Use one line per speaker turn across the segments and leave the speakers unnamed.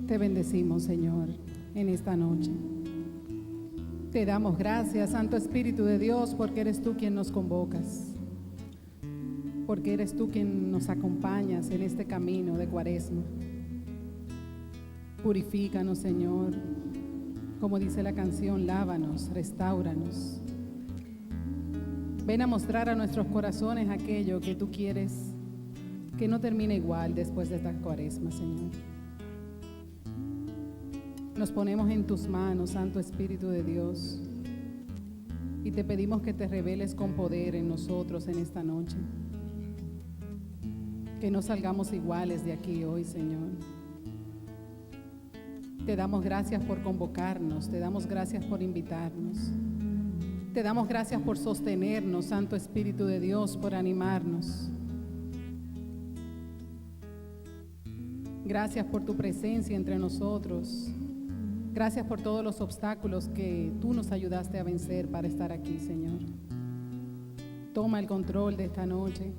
Te bendecimos, Señor, en esta noche. Te damos gracias, Santo Espíritu de Dios, porque eres tú quien nos convocas, porque eres tú quien nos acompañas en este camino de Cuaresma. Purifícanos, Señor, como dice la canción, lávanos, restáuranos. Ven a mostrar a nuestros corazones aquello que tú quieres que no termine igual después de esta Cuaresma, Señor. Nos ponemos en tus manos, Santo Espíritu de Dios, y te pedimos que te reveles con poder en nosotros en esta noche. Que no salgamos iguales de aquí hoy, Señor. Te damos gracias por convocarnos, te damos gracias por invitarnos. Te damos gracias por sostenernos, Santo Espíritu de Dios, por animarnos. Gracias por tu presencia entre nosotros. Gracias por todos los obstáculos que tú nos ayudaste a vencer para estar aquí, Señor. Toma el control de esta noche.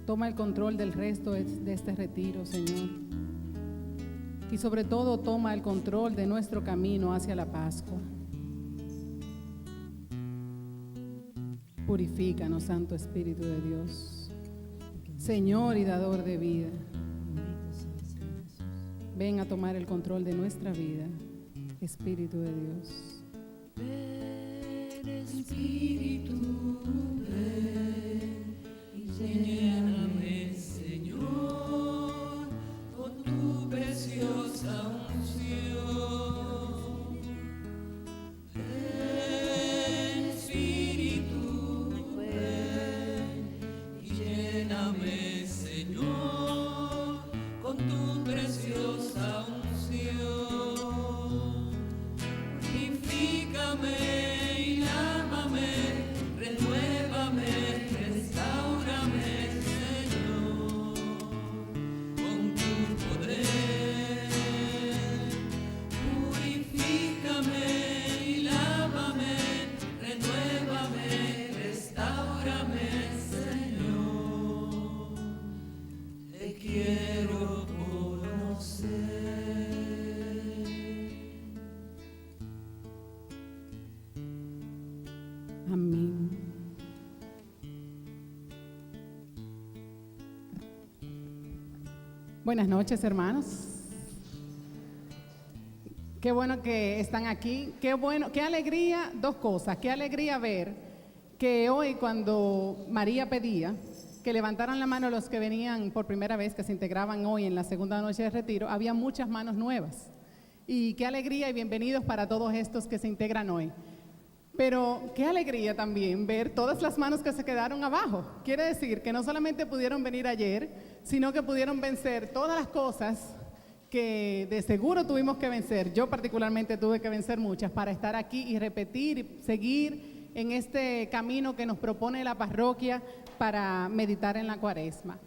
Toma el control del resto de este retiro, Señor. Y sobre todo, toma el control de nuestro camino hacia la Pascua. Purifícanos, Santo Espíritu de Dios, Señor y dador de vida. Ven a tomar el control de nuestra vida, Espíritu de Dios.
Ven, Espíritu, ven y lléname, Señor, con tu preciosa unción. Ven, Espíritu, ven y lléname, Señor, con tu preciosa unción. Purifícame y lávame, renuévame, restáurame, Señor, con tu poder. Purifícame y lávame, renuévame, restáurame, Señor. Te quiero conocer.
Amén. Buenas noches, hermanos. Qué bueno que están aquí. Qué bueno, qué alegría, dos cosas. Qué alegría ver que hoy, cuando María pedía que levantaran la mano los que venían por primera vez, que se integraban hoy en la segunda noche de retiro, había muchas manos nuevas. Y qué alegría y bienvenidos para todos estos que se integran hoy. Pero qué alegría también ver todas las manos que se quedaron abajo. Quiere decir que no solamente pudieron venir ayer, sino que pudieron vencer todas las cosas que de seguro tuvimos que vencer. Yo particularmente tuve que vencer muchas para estar aquí y repetir y seguir en este camino que nos propone la parroquia para meditar en la Cuaresma.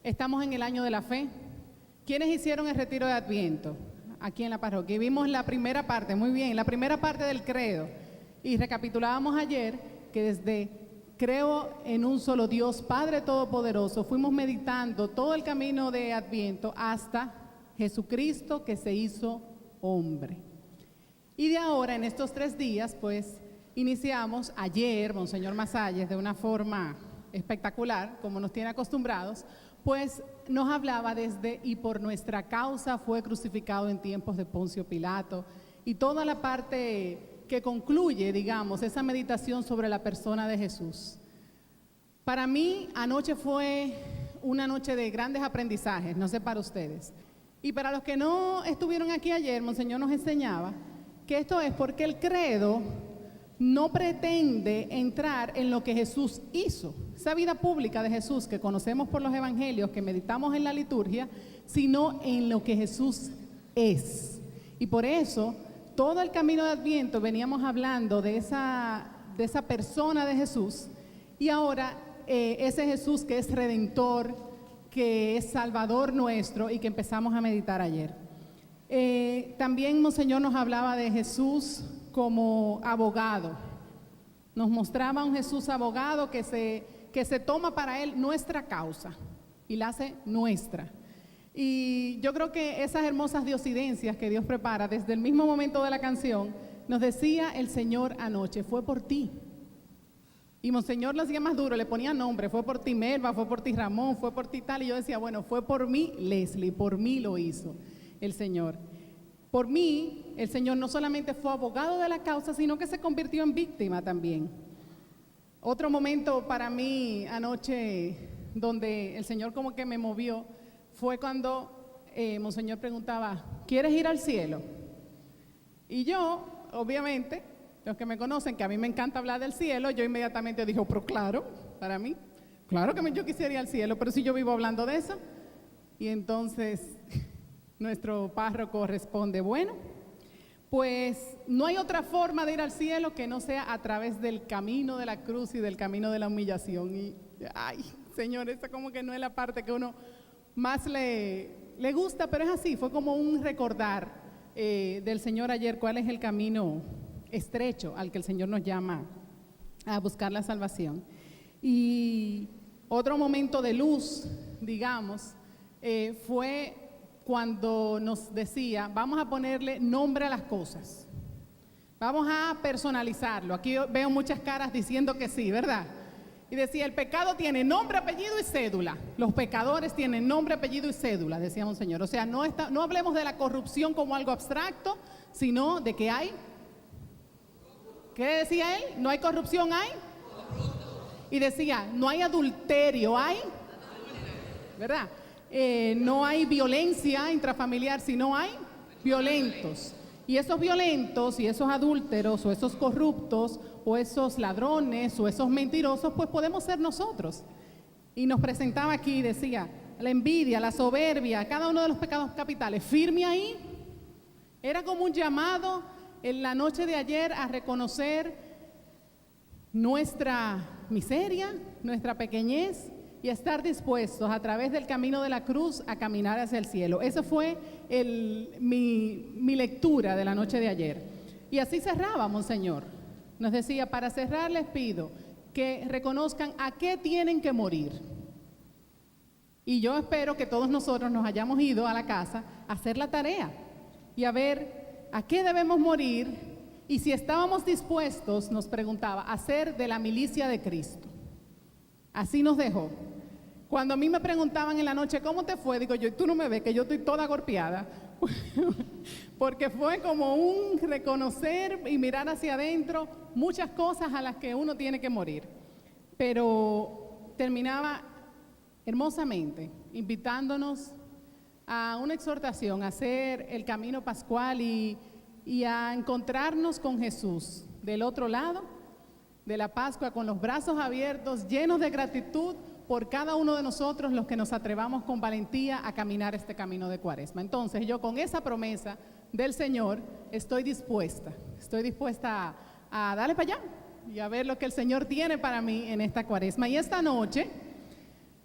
Estamos en el año de la fe. ¿Quiénes hicieron el retiro de Adviento aquí en la parroquia? Y vimos la primera parte, muy bien, la primera parte del credo. Y recapitulábamos ayer que desde creo en un solo Dios, Padre Todopoderoso, fuimos meditando todo el camino de Adviento hasta Jesucristo que se hizo hombre. Y de ahora, en estos 3 días, pues, iniciamos ayer, Monseñor Masalles, de una forma espectacular, como nos tiene acostumbrados, pues nos hablaba desde y por nuestra causa fue crucificado en tiempos de Poncio Pilato, y toda la parte que concluye, digamos, esa meditación sobre la persona de Jesús. Para mí, anoche fue una noche de grandes aprendizajes, no sé para ustedes. Y para los que no estuvieron aquí ayer, Monseñor nos enseñaba que esto es porque el credo no pretende entrar en lo que Jesús hizo, esa vida pública de Jesús que conocemos por los evangelios, que meditamos en la liturgia, sino en lo que Jesús es. Y por eso, todo el camino de Adviento veníamos hablando de esa persona de Jesús, y ahora ese Jesús que es Redentor, que es Salvador nuestro y que empezamos a meditar ayer. También Monseñor nos hablaba de Jesús como abogado. Nos mostraba un Jesús abogado que se toma para él nuestra causa y la hace nuestra. Y yo creo que esas hermosas diosidencias que Dios prepara desde el mismo momento de la canción, nos decía el Señor anoche, fue por ti. Y Monseñor lo hacía más duro, le ponía nombre, fue por ti Melba, fue por ti Ramón, fue por ti tal. Y yo decía, bueno, fue por mí Leslie, por mí lo hizo el Señor. Por mí, el Señor no solamente fue abogado de la causa, sino que se convirtió en víctima también. Otro momento para mí anoche, donde el Señor como que me movió, fue cuando Monseñor preguntaba, ¿quieres ir al cielo? Y yo, obviamente, los que me conocen, que a mí me encanta hablar del cielo, yo inmediatamente dije, pero claro, para mí, claro que yo quisiera ir al cielo, pero si yo vivo hablando de eso. Y entonces nuestro párroco responde, bueno, pues no hay otra forma de ir al cielo que no sea a través del camino de la cruz y del camino de la humillación. Y, ay, Señor, esa como que no es la parte que uno más le gusta, pero es así, fue como un recordar del Señor ayer cuál es el camino estrecho al que el Señor nos llama a buscar la salvación. Y otro momento de luz, digamos, fue cuando nos decía, vamos a ponerle nombre a las cosas, vamos a personalizarlo. Aquí veo muchas caras diciendo que sí, ¿verdad? Y decía, el pecado tiene nombre, apellido y cédula. Los pecadores tienen nombre, apellido y cédula, decía un señor. O sea, no hablemos de la corrupción como algo abstracto, sino de que hay. ¿Qué decía él? No hay corrupción, hay. Y decía, no hay adulterio, hay. ¿Verdad? No hay violencia intrafamiliar, sino hay violentos. Y esos violentos y esos adúlteros o esos corruptos o esos ladrones o esos mentirosos, pues podemos ser nosotros. Y nos presentaba aquí y decía, la envidia, la soberbia, cada uno de los pecados capitales, firme ahí. Era como un llamado en la noche de ayer a reconocer nuestra miseria, nuestra pequeñez y a estar dispuestos a través del camino de la cruz a caminar hacia el cielo. Esa fue mi lectura de la noche de ayer. Y así cerraba, Monseñor. Nos decía, para cerrar les pido que reconozcan a qué tienen que morir. Y yo espero que todos nosotros nos hayamos ido a la casa a hacer la tarea y a ver a qué debemos morir y si estábamos dispuestos, nos preguntaba, a ser de la milicia de Cristo. Así nos dejó. Cuando a mí me preguntaban en la noche, ¿cómo te fue? Digo yo, tú no me ves, que yo estoy toda golpeada. Porque fue como un reconocer y mirar hacia adentro muchas cosas a las que uno tiene que morir. Pero terminaba hermosamente invitándonos a una exhortación, a hacer el camino pascual y a encontrarnos con Jesús del otro lado de la Pascua, con los brazos abiertos, llenos de gratitud por cada uno de nosotros, los que nos atrevamos con valentía a caminar este camino de Cuaresma. Entonces yo con esa promesa del Señor estoy dispuesta a darle para allá y a ver lo que el Señor tiene para mí en esta Cuaresma. Y esta noche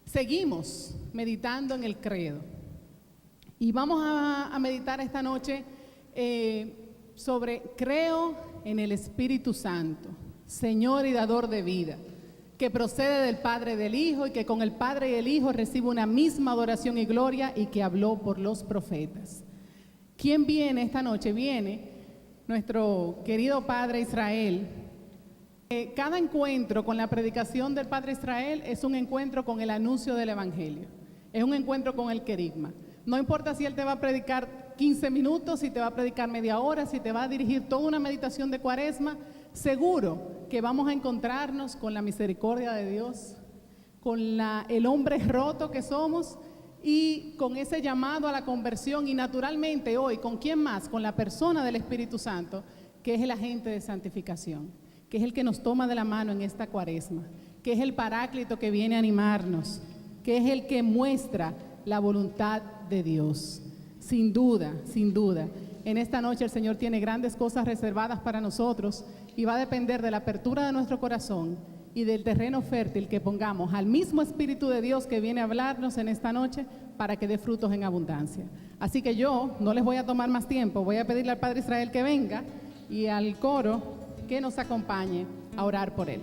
seguimos meditando en el credo y vamos a meditar esta noche sobre creo en el Espíritu Santo, Señor y dador de vida, que procede del Padre y del Hijo y que con el Padre y el Hijo recibe una misma adoración y gloria y que habló por los profetas. ¿Quién viene esta noche? Viene nuestro querido Padre Israel. Cada encuentro con la predicación del Padre Israel es un encuentro con el anuncio del Evangelio, es un encuentro con el querigma. No importa si él te va a predicar 15 minutos, si te va a predicar media hora, si te va a dirigir toda una meditación de Cuaresma, seguro que vamos a encontrarnos con la misericordia de Dios, con el hombre roto que somos y con ese llamado a la conversión y naturalmente hoy, ¿con quién más? Con la persona del Espíritu Santo, que es el agente de santificación, que es el que nos toma de la mano en esta Cuaresma, que es el Paráclito que viene a animarnos, que es el que muestra la voluntad de Dios. Sin duda, en esta noche el Señor tiene grandes cosas reservadas para nosotros y va a depender de la apertura de nuestro corazón y del terreno fértil que pongamos al mismo Espíritu de Dios que viene a hablarnos en esta noche para que dé frutos en abundancia. Así que yo no les voy a tomar más tiempo, voy a pedirle al Padre Israel que venga y al coro que nos acompañe a orar por él.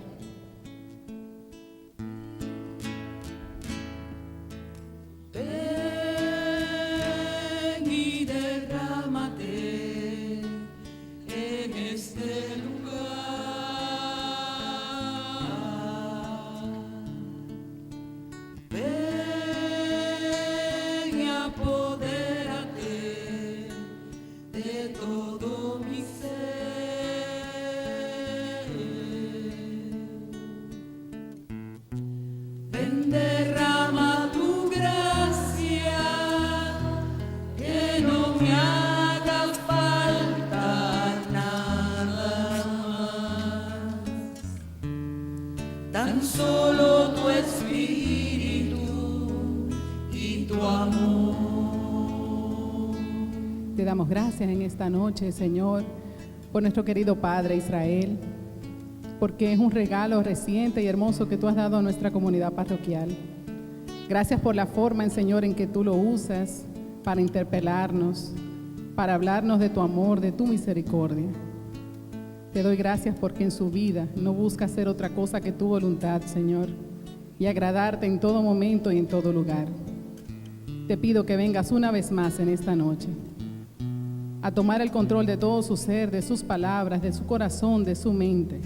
tan solo tu espíritu y tu amor.
Te damos gracias en esta noche, Señor, por nuestro querido Padre Israel, porque es un regalo reciente y hermoso que tú has dado a nuestra comunidad parroquial. Gracias por la forma, Señor, en que tú lo usas para interpelarnos, para hablarnos de tu amor, de tu misericordia. Te doy gracias porque en su vida no busca hacer otra cosa que tu voluntad, Señor, y agradarte en todo momento y en todo lugar. Te pido que vengas una vez más en esta noche a tomar el control de todo su ser, de sus palabras, de su corazón, de su mente,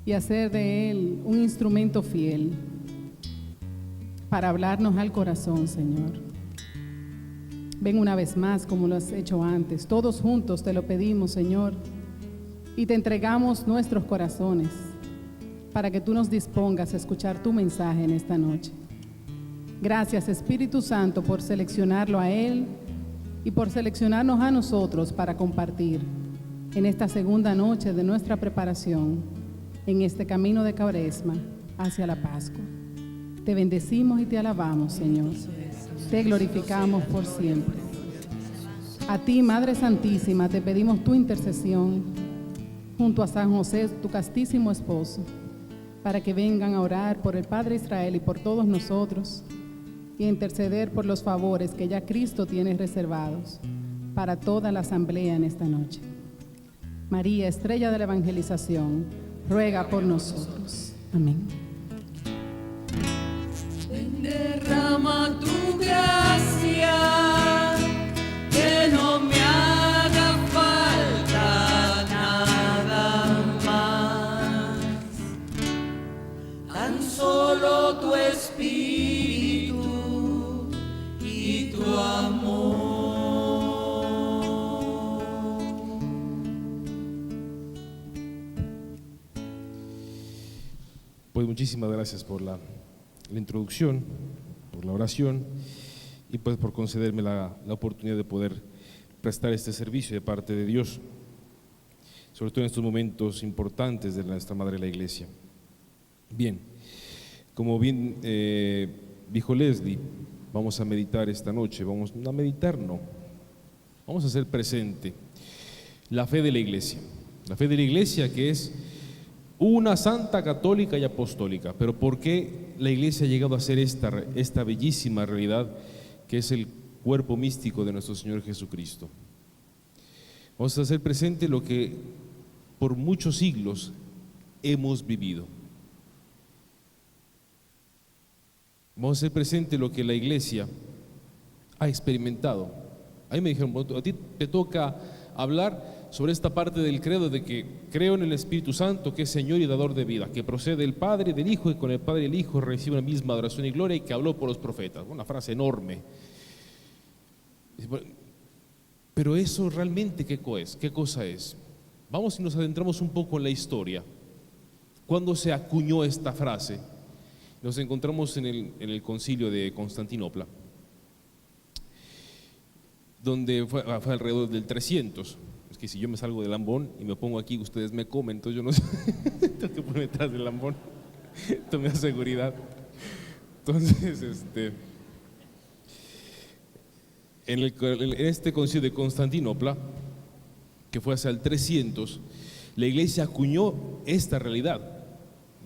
y hacer de él un instrumento fiel para hablarnos al corazón, Señor. Ven una vez más como lo has hecho antes. Todos juntos te lo pedimos, Señor, y te entregamos nuestros corazones para que tú nos dispongas a escuchar tu mensaje en esta noche. Gracias, Espíritu Santo, por seleccionarlo a Él y por seleccionarnos a nosotros para compartir en esta segunda noche de nuestra preparación en este camino de Cuaresma hacia la Pascua. Te bendecimos y te alabamos, Señor. Te glorificamos por siempre. A ti, Madre Santísima, te pedimos tu intercesión junto a San José, tu castísimo esposo, para que vengan a orar por el Padre Israel y por todos nosotros, y a interceder por los favores que ya Cristo tiene reservados para toda la asamblea en esta noche. María, estrella de la evangelización, ruega por nosotros. Amén.
Derrama tu gracia, que no me haga falta nada más, tan solo tu espíritu y tu amor.
Pues muchísimas gracias por la introducción, por la oración y pues por concederme la oportunidad de poder prestar este servicio de parte de Dios, sobre todo en estos momentos importantes de nuestra Madre la Iglesia. Bien, como bien dijo Leslie, vamos a meditar esta noche, vamos a meditar, no, vamos a hacer presente la fe de la Iglesia, que es una santa, católica y apostólica. Pero ¿por qué la Iglesia ha llegado a ser esta bellísima realidad que es el cuerpo místico de nuestro Señor Jesucristo? Vamos a hacer presente lo que por muchos siglos hemos vivido. Vamos a hacer presente lo que la Iglesia ha experimentado. A mí me dijeron, a ti te toca hablar sobre esta parte del credo de que creo en el Espíritu Santo, que es Señor y dador de vida, que procede del Padre y del Hijo, y con el Padre y el Hijo recibe la misma adoración y gloria, y que habló por los profetas. Una frase enorme. Pero eso realmente, ¿qué cosa es? Vamos y nos adentramos un poco en la historia. ¿Cuándo se acuñó esta frase? Nos encontramos en el concilio de Constantinopla, donde fue alrededor del 300. Es que si yo me salgo del lambón y me pongo aquí, ustedes me comen, entonces yo no sé, tengo que ponerme detrás del lambón, esto me da seguridad. Entonces, en este concilio de Constantinopla, que fue hacia el 300, la Iglesia acuñó esta realidad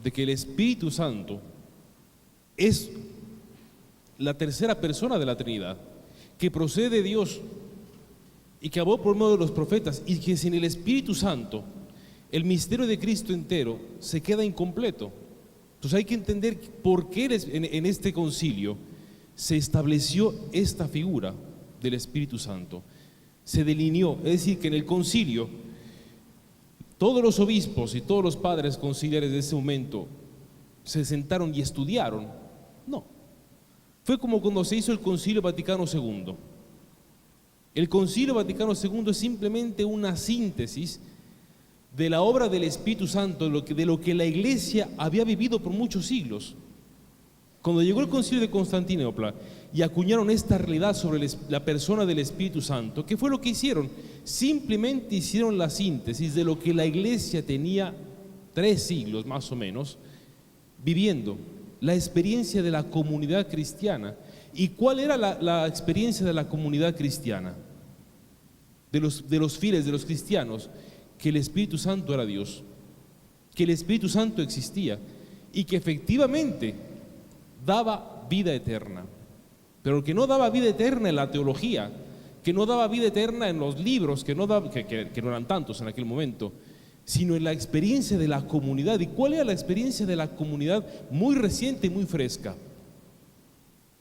de que el Espíritu Santo es la tercera persona de la Trinidad, que procede de Dios y que habló por medio de los profetas, y que sin el Espíritu Santo el misterio de Cristo entero se queda incompleto. Entonces hay que entender por qué en este concilio se estableció esta figura del Espíritu Santo, se delineó. Es decir, que en el concilio todos los obispos y todos los padres conciliares de ese momento se sentaron y estudiaron. No, fue como cuando se hizo el Concilio Vaticano II. El Concilio Vaticano II es simplemente una síntesis de la obra del Espíritu Santo, de lo que la Iglesia había vivido por muchos siglos. Cuando llegó el Concilio de Constantinopla y acuñaron esta realidad sobre la persona del Espíritu Santo, ¿qué fue lo que hicieron? Simplemente hicieron la síntesis de lo que la Iglesia tenía 3 siglos más o menos viviendo la experiencia de la comunidad cristiana. ¿Y cuál era la experiencia de la comunidad cristiana? De los fieles, de los cristianos, que el Espíritu Santo era Dios, que el Espíritu Santo existía y que efectivamente daba vida eterna, pero que no daba vida eterna en la teología, que no daba vida eterna en los libros, que no eran tantos en aquel momento, sino en la experiencia de la comunidad. ¿Y cuál era la experiencia de la comunidad? Muy reciente y muy fresca.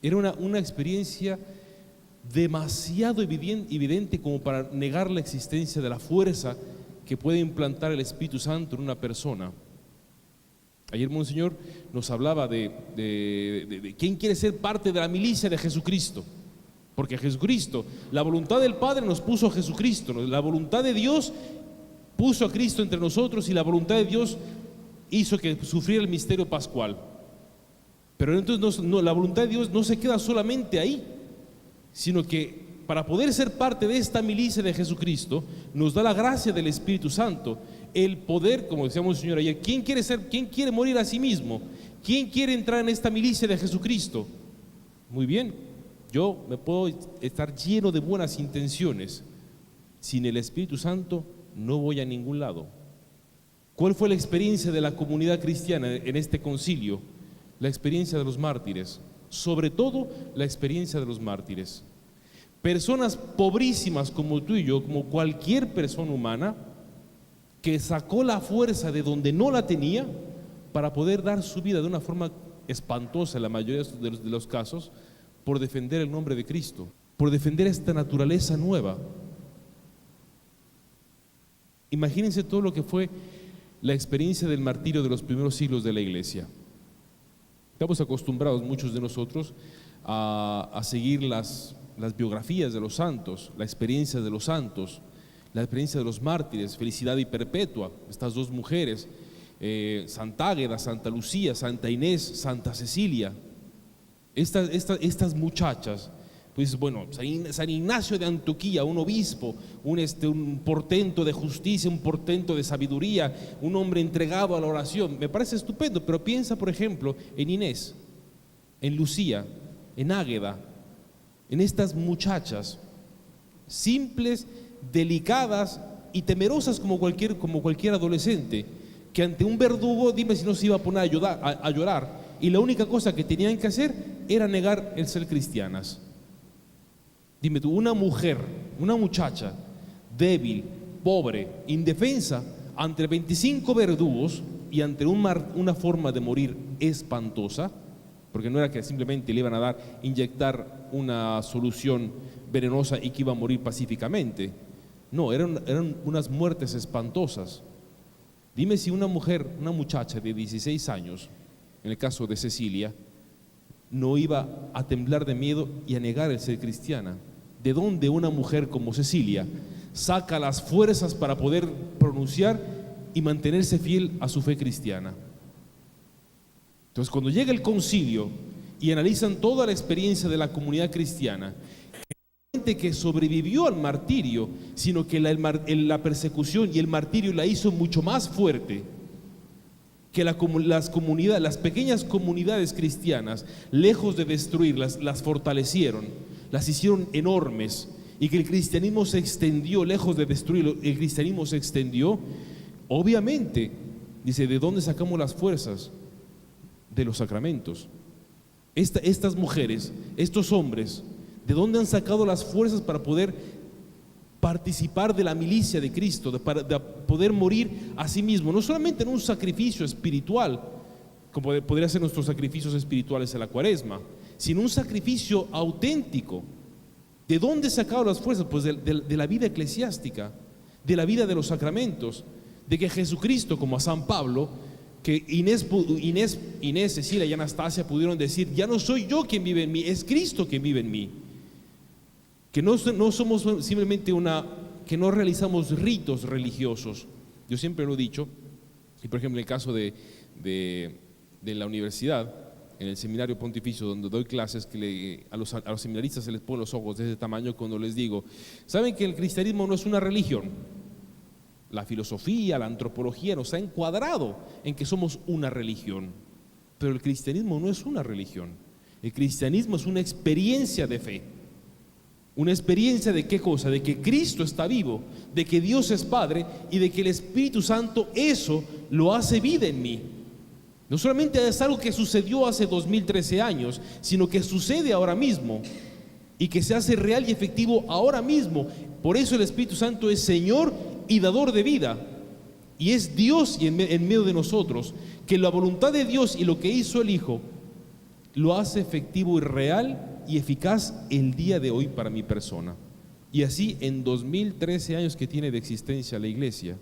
Era una experiencia demasiado evidente como para negar la existencia de la fuerza que puede implantar el Espíritu Santo en una persona. Ayer Monseñor nos hablaba de quién quiere ser parte de la milicia de Jesucristo. Porque Jesucristo, la voluntad del Padre nos puso a Jesucristo, la voluntad de Dios puso a Cristo entre nosotros y la voluntad de Dios hizo que sufriera el misterio pascual. Pero entonces la voluntad de Dios no se queda solamente ahí, sino que para poder ser parte de esta milicia de Jesucristo, nos da la gracia del Espíritu Santo, el poder, como decíamos el Señor ayer, ¿quién quiere morir a sí mismo? ¿Quién quiere entrar en esta milicia de Jesucristo? Muy bien, yo me puedo estar lleno de buenas intenciones, sin el Espíritu Santo no voy a ningún lado. ¿Cuál fue la experiencia de la comunidad cristiana en este concilio? La experiencia de los mártires, sobre todo la experiencia de los mártires. Personas pobrísimas como tú y yo, como cualquier persona humana, que sacó la fuerza de donde no la tenía para poder dar su vida de una forma espantosa en la mayoría de los casos, por defender el nombre de Cristo, por defender esta naturaleza nueva. Imagínense todo lo que fue la experiencia del martirio de los primeros siglos de la iglesia. Estamos acostumbrados muchos de nosotros a seguir las biografías de los santos, la experiencia de los santos, la experiencia de los mártires, Felicidad y Perpetua, estas dos mujeres, Santa Águeda, Santa Lucía, Santa Inés, Santa Cecilia. Estas muchachas, pues bueno, San Ignacio de Antioquía, un obispo, un portento de justicia, un portento de sabiduría, un hombre entregado a la oración, me parece estupendo. Pero piensa, por ejemplo, en Inés, en Lucía, en Águeda, en estas muchachas simples, delicadas y temerosas como cualquier adolescente, que ante un verdugo, dime si no se iba a poner a llorar, y la única cosa que tenían que hacer era negar el ser cristianas. Dime tú, una mujer, una muchacha débil, pobre, indefensa, ante 25 verdugos y ante una forma de morir espantosa, porque no era que simplemente le iban a inyectar una solución venenosa y que iba a morir pacíficamente. No, eran unas muertes espantosas. Dime si una mujer, una muchacha de 16 años, en el caso de Cecilia, no iba a temblar de miedo y a negar el ser cristiana. ¿De dónde una mujer como Cecilia saca las fuerzas para poder pronunciar y mantenerse fiel a su fe cristiana? Entonces, cuando llega el concilio y analizan toda la experiencia de la comunidad cristiana, gente que sobrevivió al martirio, sino que la persecución y el martirio la hizo mucho más fuerte, que las pequeñas comunidades cristianas, lejos de destruirlas, las fortalecieron, las hicieron enormes, y que el cristianismo se extendió, lejos de destruirlo, el cristianismo se extendió. Obviamente, dice, ¿de dónde sacamos las fuerzas? De los sacramentos. Estas mujeres, estos hombres, ¿de dónde han sacado las fuerzas para poder participar de la milicia de Cristo, de poder morir a sí mismo, no solamente en un sacrificio espiritual, como podría ser nuestros sacrificios espirituales en la Cuaresma, sino un sacrificio auténtico? ¿De dónde sacaron las fuerzas? Pues de la vida eclesiástica, de la vida de los sacramentos, de que Jesucristo, como a San Pablo, que Inés, Cecilia y Anastasia pudieron decir, ya no soy yo quien vive en mí, es Cristo quien vive en mí. Que no somos simplemente que no realizamos ritos religiosos. Yo siempre lo he dicho, y por ejemplo en el caso de la universidad, en el seminario pontificio donde doy clases, que a los seminaristas se les ponen los ojos de ese tamaño cuando les digo, ¿saben que el cristianismo no es una religión? La filosofía, la antropología nos ha encuadrado en que somos una religión. Pero el cristianismo no es una religión. El cristianismo es una experiencia de fe. Una experiencia de ¿qué cosa? De que Cristo está vivo, de que Dios es Padre y de que el Espíritu Santo eso lo hace vida en mí. No solamente es algo que sucedió hace 2013 años, sino que sucede ahora mismo y que se hace real y efectivo ahora mismo. Por eso el Espíritu Santo es Señor y dador de vida. Y es Dios y en medio de nosotros, que la voluntad de Dios y lo que hizo el Hijo lo hace efectivo y real y eficaz el día de hoy para mi persona. Y así en 2013 años que tiene de existencia la iglesia,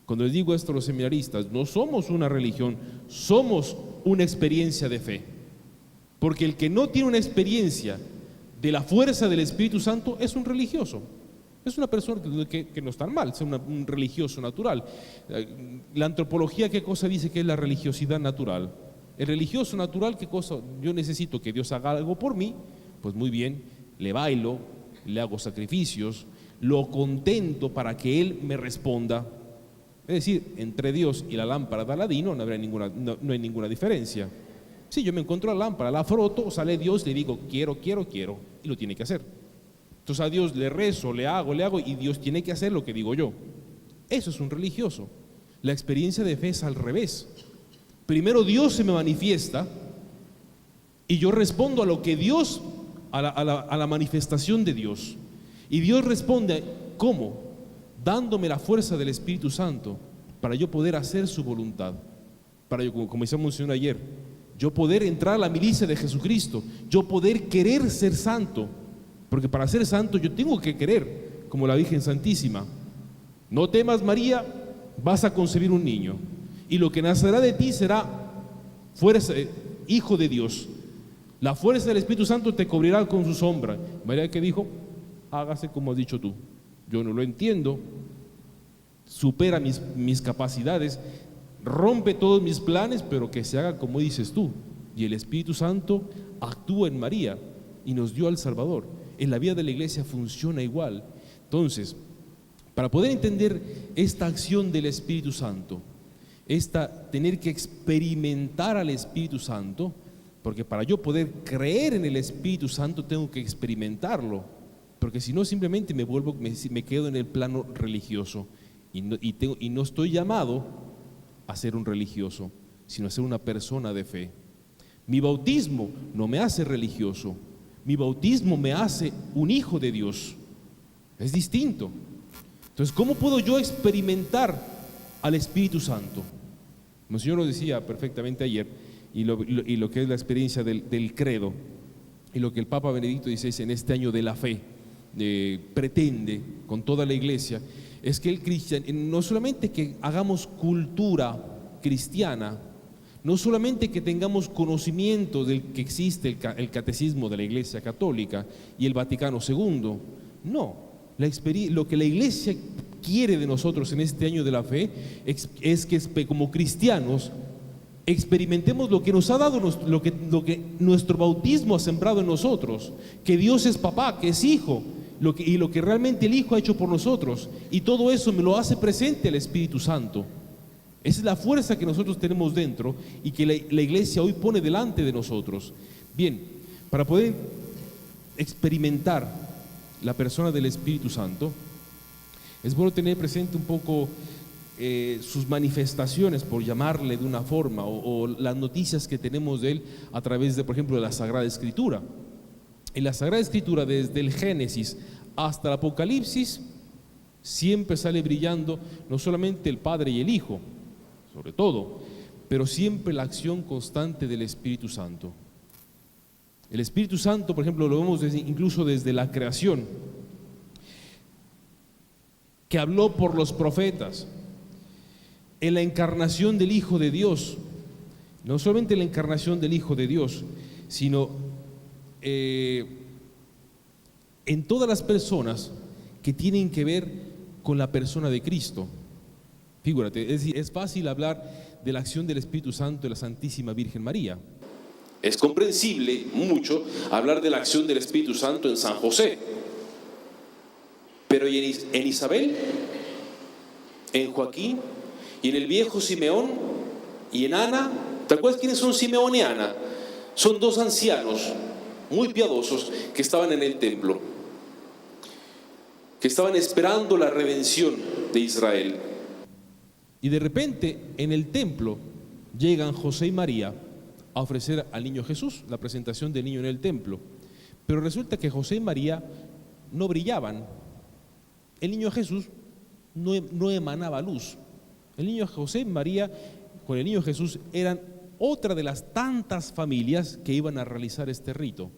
cuando les digo esto a los seminaristas, no somos una religión, somos una experiencia de fe. Porque el que no tiene una experiencia de la fuerza del Espíritu Santo es un religioso. Es una persona que no está mal, es un religioso natural. La antropología, ¿qué cosa dice que es la religiosidad natural? El religioso natural, ¿qué cosa? Yo necesito que Dios haga algo por mí, pues muy bien, le bailo, le hago sacrificios, lo contento para que Él me responda. Es decir, entre Dios y la lámpara de Aladino no hay ninguna diferencia. Si yo me encuentro la lámpara, la froto, sale Dios, le digo quiero, y lo tiene que hacer. Entonces a Dios le rezo, le hago, y Dios tiene que hacer lo que digo yo. Eso es un religioso. La experiencia de fe es al revés. Primero Dios se me manifiesta y yo respondo a lo que Dios, a la manifestación de Dios. Y Dios responde, ¿cómo? Dándome la fuerza del Espíritu Santo para yo poder hacer su voluntad. Para yo, como mencioné ayer, yo poder entrar a la milicia de Jesucristo, yo poder querer ser santo. Porque para ser santo yo tengo que querer, como la Virgen Santísima. No temas, María, vas a concebir un niño, y lo que nacerá de ti será fuerza, hijo de Dios. La fuerza del Espíritu Santo te cubrirá con su sombra. María, ¿qué dijo? Hágase como has dicho tú. Yo no lo entiendo, supera mis capacidades, rompe todos mis planes, pero que se haga como dices tú. Y el Espíritu Santo actúa en María y nos dio al Salvador. En la vida de la iglesia funciona igual. Entonces, para poder entender esta acción del Espíritu Santo, tener que experimentar al Espíritu Santo, porque para yo poder creer en el Espíritu Santo tengo que experimentarlo, porque si no simplemente me quedo en el plano religioso y no estoy llamado a ser un religioso, sino a ser una persona de fe. Mi bautismo no me hace religioso. Mi bautismo me hace un hijo de Dios. Es distinto. Entonces, ¿cómo puedo yo experimentar al Espíritu Santo? El Señor lo decía perfectamente ayer, y lo que es la experiencia del credo, y lo que el Papa Benedicto XVI en este año de la fe pretende con toda la iglesia, es que el cristiano, no solamente que hagamos cultura cristiana, no solamente que tengamos conocimiento del que existe el catecismo de la Iglesia Católica y el Vaticano II, no, lo que la Iglesia quiere de nosotros en este año de la fe es que como cristianos experimentemos lo que nos ha dado, lo que nuestro bautismo ha sembrado en nosotros, que Dios es papá, que es hijo, y lo que realmente el Hijo ha hecho por nosotros, y todo eso me lo hace presente el Espíritu Santo. Esa es la fuerza que nosotros tenemos dentro y que la iglesia hoy pone delante de nosotros. Bien, para poder experimentar la persona del Espíritu Santo, es bueno tener presente un poco sus manifestaciones, por llamarle de una forma, o las noticias que tenemos de Él a través de, por ejemplo, de la Sagrada Escritura. En la Sagrada Escritura, desde el Génesis hasta el Apocalipsis, siempre sale brillando no solamente el Padre y el Hijo, sobre todo, pero siempre la acción constante del Espíritu Santo. El Espíritu Santo, por ejemplo, lo vemos incluso desde la creación, que habló por los profetas, en la encarnación del Hijo de Dios, no solamente la encarnación del Hijo de Dios, sino en todas las personas que tienen que ver con la persona de Cristo. Figúrate, es fácil hablar de la acción del Espíritu Santo de la Santísima Virgen María. Es comprensible mucho hablar de la acción del Espíritu Santo en San José. Pero ¿y en Isabel? ¿En Joaquín? ¿Y en el viejo Simeón? ¿Y en Ana? ¿Te acuerdas quiénes son Simeón y Ana? Son dos ancianos muy piadosos que estaban en el templo, que estaban esperando la redención de Israel. Y de repente en el templo llegan José y María a ofrecer al niño Jesús, la presentación del niño en el templo. Pero resulta que José y María no brillaban. El niño Jesús no emanaba luz. El niño José y María con el niño Jesús eran otra de las tantas familias que iban a realizar este rito.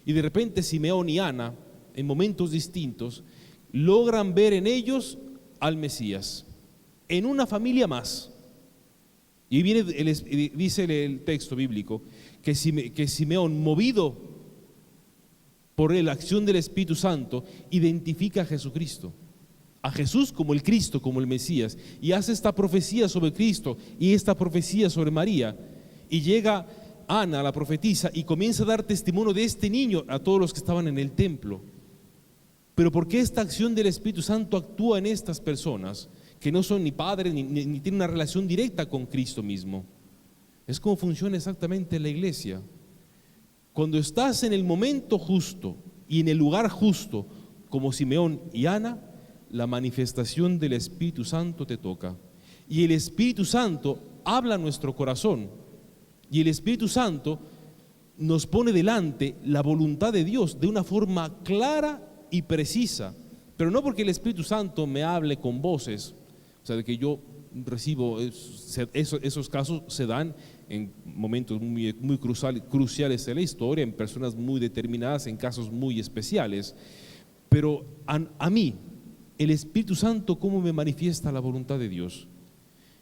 Y de repente Simeón y Ana, en momentos distintos, logran ver en ellos al Mesías, en una familia más. Y dice el texto bíblico que Simeón, movido por la acción del Espíritu Santo, identifica a Jesucristo, a Jesús como el Cristo, como el Mesías, y hace esta profecía sobre Cristo y esta profecía sobre María. Y llega Ana, la profetisa, y comienza a dar testimonio de este niño a todos los que estaban en el templo. Pero ¿por qué esta acción del Espíritu Santo actúa en estas personas que no son ni padres ni tienen una relación directa con Cristo mismo? Es como funciona exactamente la iglesia. Cuando estás en el momento justo y en el lugar justo, como Simeón y Ana, la manifestación del Espíritu Santo te toca. Y el Espíritu Santo habla a nuestro corazón. Y el Espíritu Santo nos pone delante la voluntad de Dios de una forma clara y precisa. Pero no porque el Espíritu Santo me hable con voces, o sea, de que yo recibo, esos casos se dan en momentos muy cruciales de la historia, en personas muy determinadas, en casos muy especiales. Pero a mí, el Espíritu Santo, ¿cómo me manifiesta la voluntad de Dios?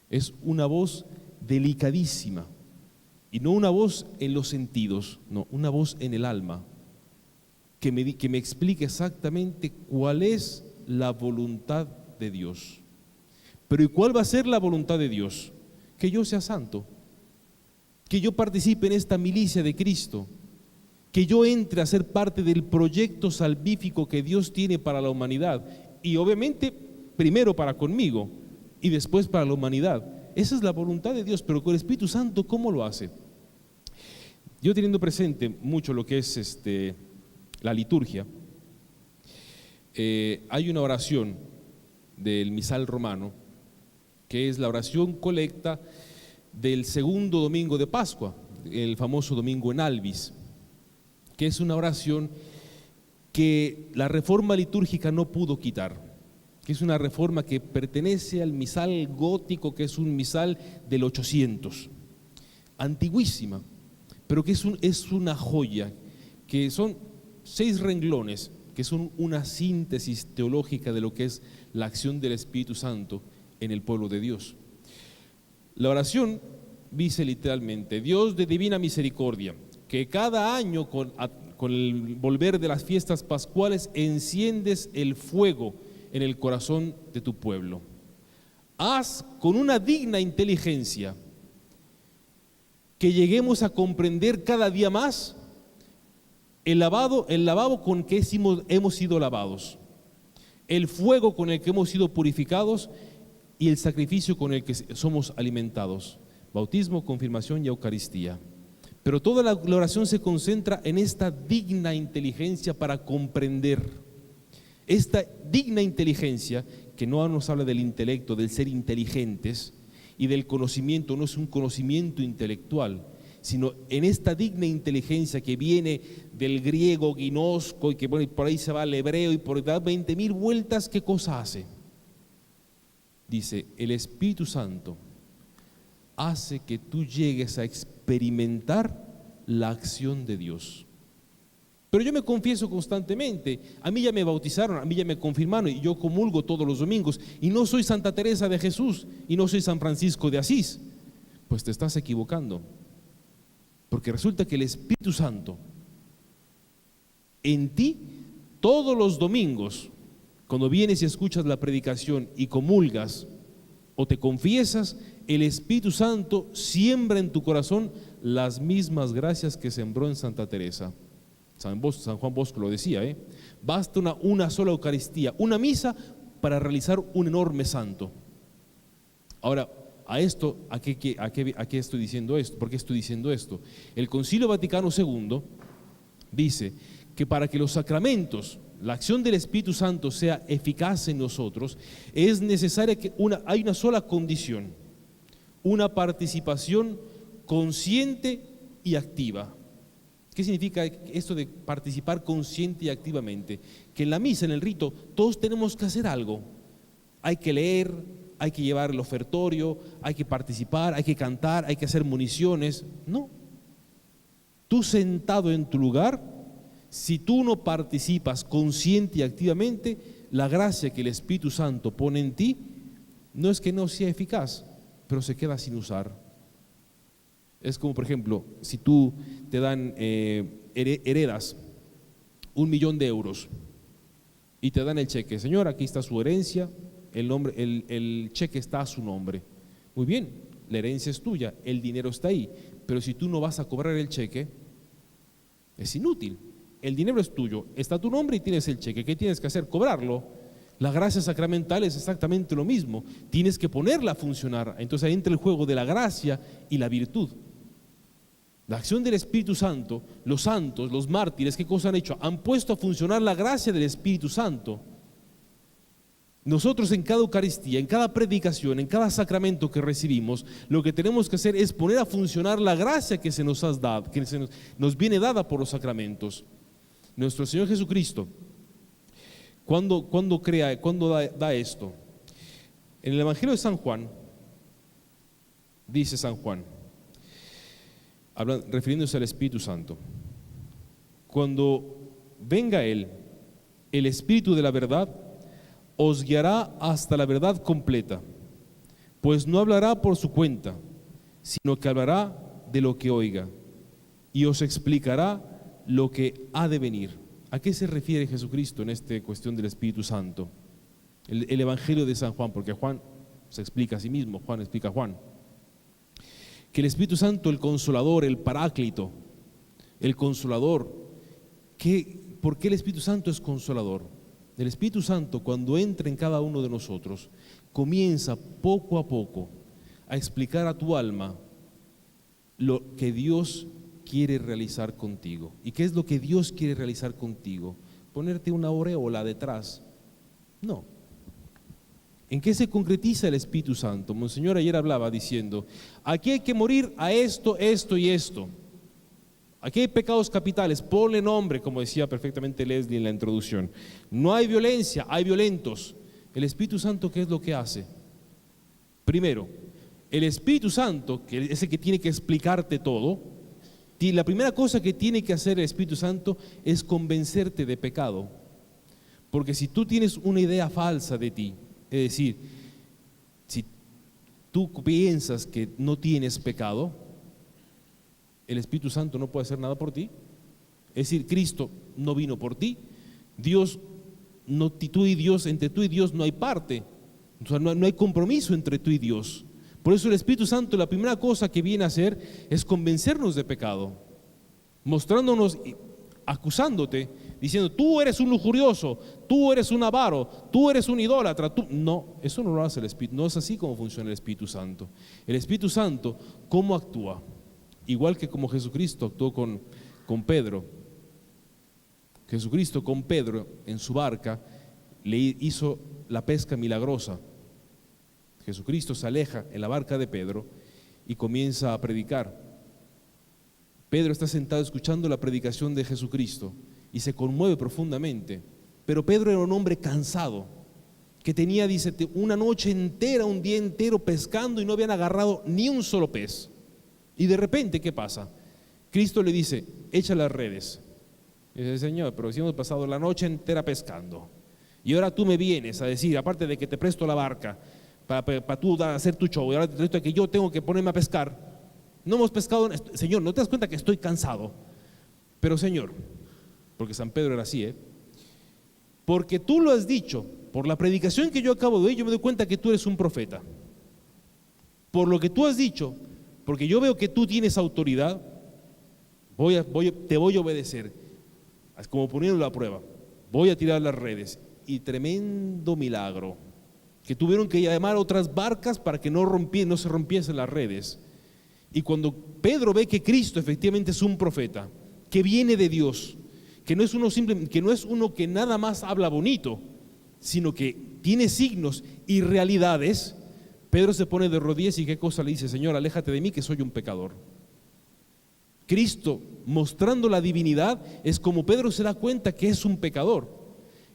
Es una voz delicadísima, y no una voz en los sentidos, no, una voz en el alma, que me explique exactamente cuál es la voluntad de Dios. Pero ¿y cuál va a ser la voluntad de Dios? Que yo sea santo, que yo participe en esta milicia de Cristo, que yo entre a ser parte del proyecto salvífico que Dios tiene para la humanidad, y obviamente primero para conmigo y después para la humanidad. Esa es la voluntad de Dios. Pero con el Espíritu Santo, ¿cómo lo hace? Yo teniendo presente mucho lo que es la liturgia, hay una oración del misal romano, que es la oración colecta del segundo domingo de Pascua, el famoso domingo en Albis, que es una oración que la reforma litúrgica no pudo quitar, que es una reforma que pertenece al misal gótico, que es un misal del 800, antiguísima, pero que es una joya, que son 6 renglones, que son una síntesis teológica de lo que es la acción del Espíritu Santo en el pueblo de Dios. La oración dice literalmente: Dios de divina misericordia, que cada año con el volver de las fiestas pascuales enciendes el fuego en el corazón de tu pueblo. Haz con una digna inteligencia que lleguemos a comprender cada día más el lavado con que hemos sido lavados, el fuego con el que hemos sido purificados y el sacrificio con el que somos alimentados: bautismo, confirmación y Eucaristía. Pero toda la oración se concentra en esta digna inteligencia para comprender. Esta digna inteligencia, que no nos habla del intelecto, del ser inteligentes y del conocimiento, no es un conocimiento intelectual, sino en esta digna inteligencia que viene del griego ginosko y que por ahí se va al hebreo y por dar 20.000 vueltas. ¿Qué cosa hace? Dice: el Espíritu Santo hace que tú llegues a experimentar la acción de Dios. Pero yo me confieso constantemente, a mí ya me bautizaron, a mí ya me confirmaron y yo comulgo todos los domingos y no soy Santa Teresa de Jesús y no soy San Francisco de Asís. Pues te estás equivocando, porque resulta que el Espíritu Santo en ti todos los domingos, cuando vienes y escuchas la predicación y comulgas o te confiesas, el Espíritu Santo siembra en tu corazón las mismas gracias que sembró en Santa Teresa. San Juan Bosco lo decía, basta una sola Eucaristía, una misa para realizar un enorme santo. Ahora, A esto, ¿a qué estoy diciendo esto? ¿Por qué estoy diciendo esto? El Concilio Vaticano II dice que para que los sacramentos, la acción del Espíritu Santo sea eficaz en nosotros, es necesaria que hay una sola condición: una participación consciente y activa. ¿Qué significa esto de participar consciente y activamente? Que en la misa, en el rito, todos tenemos que hacer algo. Hay que leer, hay que llevar el ofertorio, hay que participar, hay que cantar, hay que hacer municiones. No. Tú sentado en tu lugar, si tú no participas consciente y activamente, la gracia que el Espíritu Santo pone en ti no es que no sea eficaz, pero se queda sin usar. Es como, por ejemplo, si tú te dan, heredas 1.000.000 de euros y te dan el cheque. Señor, aquí está su herencia, el cheque está a su nombre. Muy bien, la herencia es tuya, el dinero está ahí, pero si tú no vas a cobrar el cheque, es inútil. El dinero es tuyo, está a tu nombre y tienes el cheque. ¿Qué tienes que hacer? Cobrarlo. La gracia sacramental es exactamente lo mismo. Tienes que ponerla a funcionar. Entonces ahí entra el juego de la gracia y la virtud. La acción del Espíritu Santo, los santos, los mártires, ¿qué cosa han hecho? Han puesto a funcionar la gracia del Espíritu Santo. Nosotros en cada Eucaristía, en cada predicación, en cada sacramento que recibimos, lo que tenemos que hacer es poner a funcionar la gracia que se nos ha dado, que nos viene dada por los sacramentos. Nuestro Señor Jesucristo, ¿cuándo da esto? En el Evangelio de San Juan, dice San Juan, refiriéndose al Espíritu Santo: cuando venga Él, el Espíritu de la verdad, os guiará hasta la verdad completa, pues no hablará por su cuenta, sino que hablará de lo que oiga, y os explicará lo que ha de venir. ¿A qué se refiere Jesucristo en esta cuestión del Espíritu Santo? El Evangelio de San Juan, porque Juan se explica a sí mismo, Juan explica a Juan. Que el Espíritu Santo, el Consolador, el Paráclito, el Consolador. ¿Por qué el Espíritu Santo es Consolador? El Espíritu Santo, cuando entra en cada uno de nosotros, comienza poco a poco a explicar a tu alma lo que Dios quiere realizar contigo. ¿Y qué es lo que Dios quiere realizar contigo? ¿Ponerte una aureola detrás? No. ¿En qué se concretiza el Espíritu Santo? Monseñor ayer hablaba diciendo: aquí hay que morir a esto, esto y esto. Aquí hay pecados capitales, ponle nombre, como decía perfectamente Leslie en la introducción. No hay violencia, hay violentos. El Espíritu Santo, ¿qué es lo que hace? Primero, el Espíritu Santo, que es el que tiene que explicarte todo, la primera cosa que tiene que hacer el Espíritu Santo es convencerte de pecado. Porque si tú tienes una idea falsa de ti, es decir, si tú piensas que no tienes pecado, el Espíritu Santo no puede hacer nada por ti. Es decir, Cristo no vino por ti. Dios, tú y Dios, entre tú y Dios no hay parte. O sea, no hay compromiso entre tú y Dios. Por eso el Espíritu Santo, la primera cosa que viene a hacer es convencernos de pecado, mostrándonos, acusándote, diciendo: tú eres un lujurioso, tú eres un avaro, tú eres un idólatra. No, eso no lo hace el Espíritu. No es así como funciona el Espíritu Santo. El Espíritu Santo, ¿cómo actúa? Igual que como Jesucristo actuó con Pedro. Jesucristo con Pedro en su barca le hizo la pesca milagrosa. Jesucristo se aleja en la barca de Pedro y comienza a predicar. Pedro está sentado escuchando la predicación de Jesucristo y se conmueve profundamente. Pero Pedro era un hombre cansado, que tenía, dice, una noche entera, un día entero pescando y no habían agarrado ni un solo pez. Y de repente, ¿qué pasa? Cristo le dice: echa las redes. Y dice: Señor, pero si hemos pasado la noche entera pescando y ahora tú me vienes a decir, aparte de que te presto la barca para tú hacer tu show, y ahora te presto que yo tengo que ponerme a pescar. No hemos pescado. Señor, ¿no te das cuenta que estoy cansado? Pero Señor, porque San Pedro era así, porque tú lo has dicho, por la predicación que yo acabo de oír, yo me doy cuenta que tú eres un profeta. Por lo que tú has dicho, porque yo veo que tú tienes autoridad, te voy a obedecer. Como poniendo la prueba, voy a tirar las redes. Y tremendo milagro. que tuvieron que llamar a otras barcas para que no se rompiesen las redes. Y cuando Pedro ve que Cristo efectivamente es un profeta, que viene de Dios, que no es uno que nada más habla bonito, sino que tiene signos y realidades, Pedro se pone de rodillas y ¿qué cosa le dice? Señor, aléjate de mí que soy un pecador. Cristo, mostrando la divinidad, es como Pedro se da cuenta que es un pecador.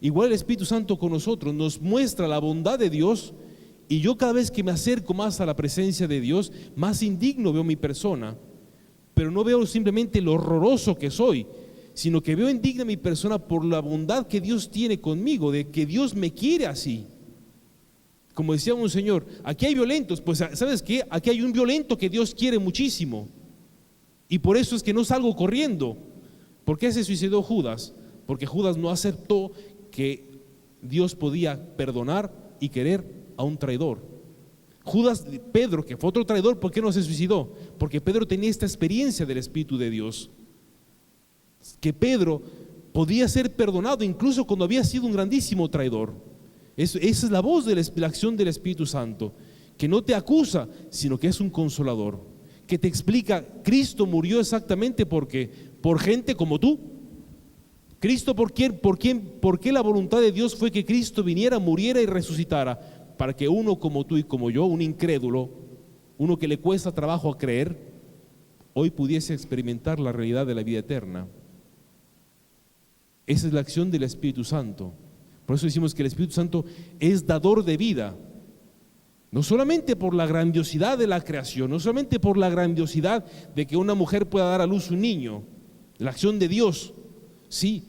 Igual el Espíritu Santo con nosotros nos muestra la bondad de Dios, y yo cada vez que me acerco más a la presencia de Dios, más indigno veo mi persona, pero no veo simplemente lo horroroso que soy, sino que veo indigna mi persona por la bondad que Dios tiene conmigo, de que Dios me quiere así. Como decía un señor, aquí hay violentos, pues ¿sabes qué? Aquí hay un violento que Dios quiere muchísimo, y por eso es que no salgo corriendo. ¿Por qué se suicidó Judas? Porque Judas no aceptó que Dios podía perdonar y querer a un traidor. Pedro, que fue otro traidor, ¿por qué no se suicidó? Porque Pedro tenía esta experiencia del Espíritu de Dios, que Pedro podía ser perdonado incluso cuando había sido un grandísimo traidor. Esa es la voz de la acción del Espíritu Santo, que no te acusa, sino que es un consolador, que te explica, Cristo murió exactamente por gente como tú. Cristo, ¿por qué la voluntad de Dios fue que Cristo viniera, muriera y resucitara? Para que uno como tú y como yo, un incrédulo, uno que le cuesta trabajo a creer, hoy pudiese experimentar la realidad de la vida eterna. Esa es la acción del Espíritu Santo. Por eso decimos que el Espíritu Santo es dador de vida, no solamente por la grandiosidad de la creación, no solamente por la grandiosidad de que una mujer pueda dar a luz un niño, la acción de Dios, sí,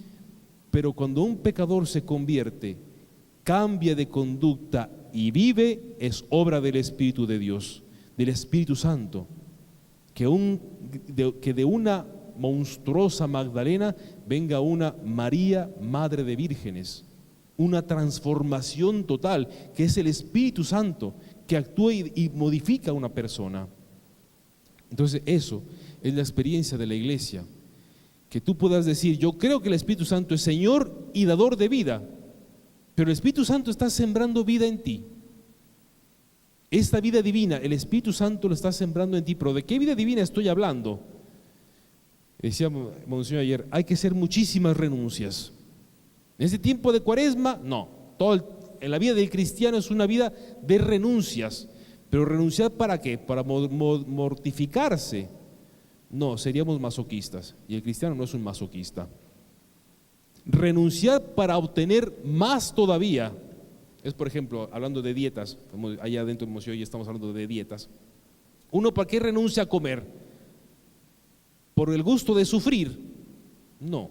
pero cuando un pecador se convierte, cambia de conducta y vive, es obra del Espíritu de Dios, del Espíritu Santo, que de una monstruosa Magdalena venga una María, Madre de Vírgenes, una transformación total, que es el Espíritu Santo, que actúa y modifica a una persona. Entonces eso es la experiencia de la iglesia, que tú puedas decir, yo creo que el Espíritu Santo es Señor y dador de vida, pero el Espíritu Santo está sembrando vida en ti. Esta vida divina, el Espíritu Santo lo está sembrando en ti. Pero ¿de qué vida divina estoy hablando? Decía Monseñor ayer, hay que hacer muchísimas renuncias. En este tiempo de Cuaresma, no. En la vida del cristiano es una vida de renuncias. Pero renunciar ¿para qué? Para mortificarse. No, seríamos masoquistas. Y el cristiano no es un masoquista. Renunciar para obtener más todavía. Es, por ejemplo, hablando de dietas, allá adentro de Museo y estamos hablando de dietas. ¿Uno para qué renuncia a comer? ¿Por el gusto de sufrir? No,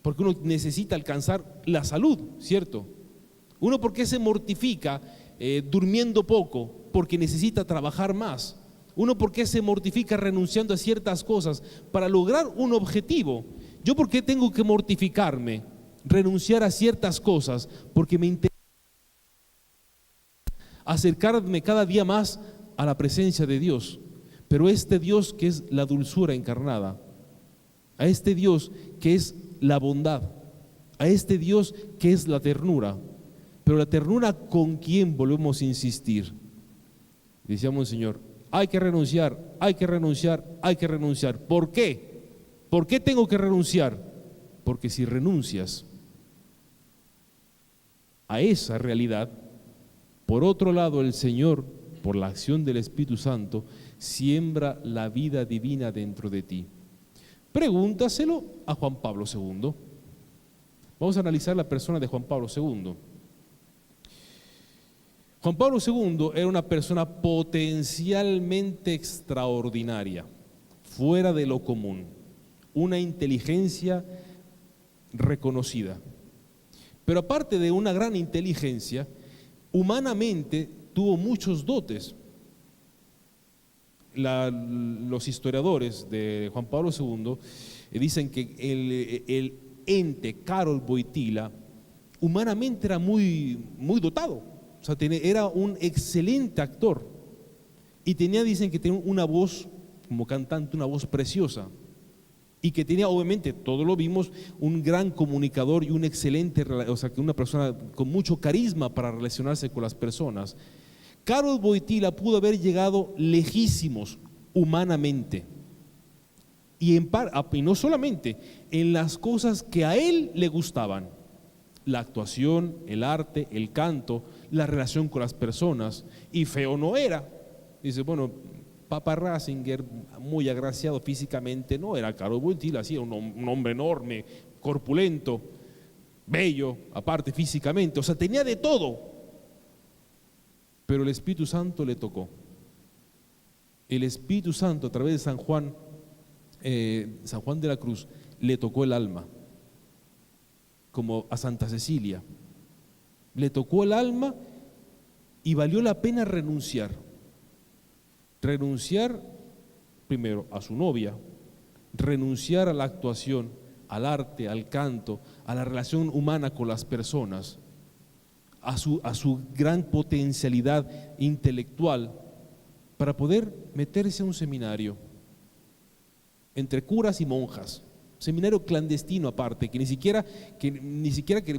porque uno necesita alcanzar la salud, ¿cierto? ¿Uno por qué se mortifica durmiendo poco? Porque necesita trabajar más. ¿Uno por qué se mortifica renunciando a ciertas cosas para lograr un objetivo? ¿Yo por qué tengo que mortificarme, renunciar a ciertas cosas? Porque me interesa acercarme cada día más a la presencia de Dios. Pero este Dios que es la dulzura encarnada, a este Dios que es la bondad, a este Dios que es la ternura. Pero la ternura, ¿con quién volvemos a insistir? Decíamos, Señor, hay que renunciar, hay que renunciar, hay que renunciar. ¿Por qué? ¿Por qué tengo que renunciar? Porque si renuncias a esa realidad, por otro lado, el Señor, por la acción del Espíritu Santo, siembra la vida divina dentro de ti. Pregúntaselo a Juan Pablo II. Vamos a analizar la persona de Juan Pablo II. Juan Pablo II era una persona potencialmente extraordinaria, fuera de lo común, una inteligencia reconocida. Pero aparte de una gran inteligencia, humanamente tuvo muchos dotes. Los historiadores de Juan Pablo II dicen que el ente Karol Wojtyła humanamente era muy dotado, o sea, era un excelente actor y dicen que tenía una voz como cantante, una voz preciosa. y que tenía, obviamente, todos lo vimos, un gran comunicador y un excelente, o sea, que una persona con mucho carisma para relacionarse con las personas. Karol Wojtyla pudo haber llegado lejísimos humanamente, y no solamente en las cosas que a él le gustaban: la actuación, el arte, el canto, la relación con las personas. Y feo no era. Dice, bueno, Papa Ratzinger, muy agraciado físicamente, no era Karol Wojtyla, así, un hombre enorme, corpulento, bello, aparte físicamente, o sea, tenía de todo. Pero el Espíritu Santo le tocó. El Espíritu Santo, a través de San Juan de la Cruz, le tocó el alma, como a Santa Cecilia. Le tocó el alma y valió la pena renunciar. Renunciar primero a su novia, renunciar a la actuación, al arte, al canto, a la relación humana con las personas, a su gran potencialidad intelectual, para poder meterse a un seminario entre curas y monjas, seminario clandestino aparte, que ni siquiera,